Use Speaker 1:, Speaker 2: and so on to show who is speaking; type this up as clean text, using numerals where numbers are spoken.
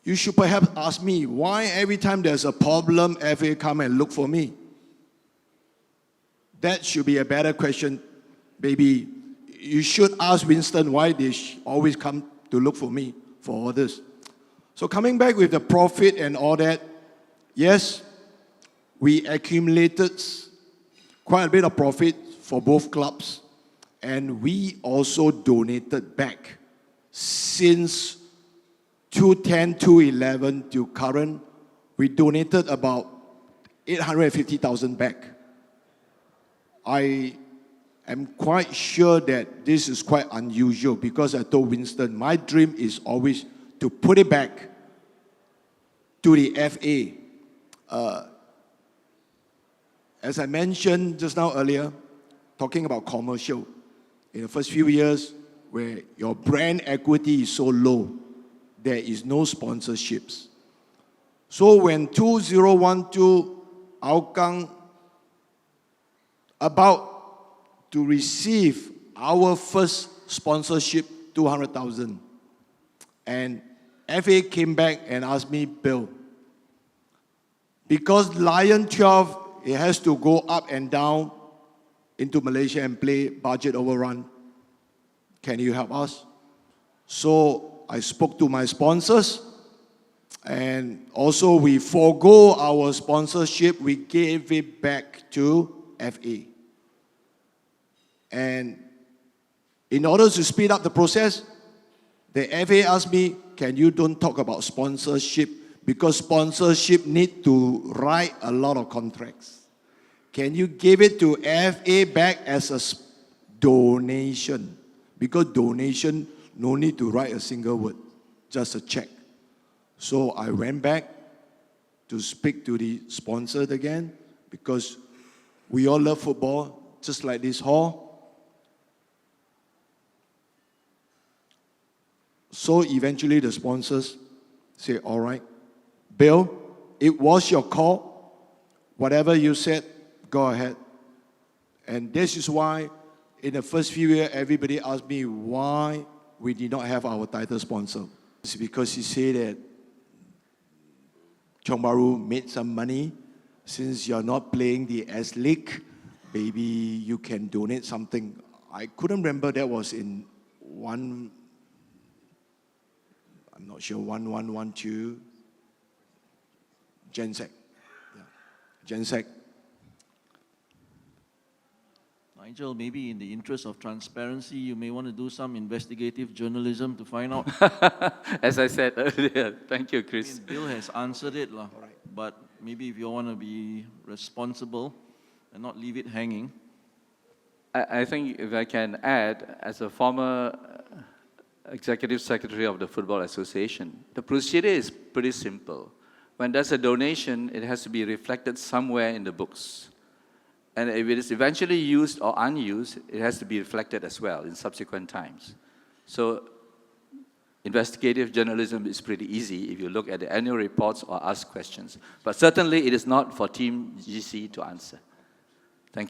Speaker 1: you should perhaps ask me, why every time there's a problem, FA come and look for me? That should be a better question. Maybe you should ask Winston why they always come to look for me for all this. So coming back with the profit and all that, yes, we accumulated quite a bit of profit for both clubs, and we also donated back since 2010, 2011 to current. We donated about 850,000 back. I am quite sure that this is quite unusual because I told Winston, my dream is always to put it back to the FA. As I mentioned just now earlier, talking about commercial, in the first few years where your brand equity is so low, there is no sponsorships. So when 2012, Hougang about to receive our first sponsorship, 200,000, and FA came back and asked me, Bill, because Lion 12, it has to go up and down into Malaysia and play budget overrun. Can you help us? So I spoke to my sponsors, and also we forego our sponsorship. We gave it back to FA. And in order to speed up the process, the FA asked me, can you don't talk about sponsorship, because sponsorship need to write a lot of contracts. Can you give it to FA back as a donation? Because donation, no need to write a single word, just a check. So I went back to speak to the sponsor again, because we all love football, just like this hall. So eventually the sponsors say, all right, Bill, it was your call. Whatever you said, go ahead. And this is why in the first few years, everybody asked me why we did not have our title sponsor. It's because he said that Chong Bahru made some money. Since you're not playing the S League, maybe you can donate something. I couldn't remember, that was in I'm not sure, 1112, Gensec. Yeah. Gensec.
Speaker 2: Nigel, maybe in the interest of transparency, you may want to do some investigative journalism to find out.
Speaker 3: As I said earlier, thank you, Chris.
Speaker 2: I mean, Bill has answered it, but maybe if you want to be responsible and not leave it hanging.
Speaker 3: I think if I can add, as a former Executive Secretary of the Football Association, the procedure is pretty simple. When there's a donation, it has to be reflected somewhere in the books. And if it is eventually used or unused, it has to be reflected as well in subsequent times. So investigative journalism is pretty easy if you look at the annual reports or ask questions. But certainly it is not for Team GC to answer.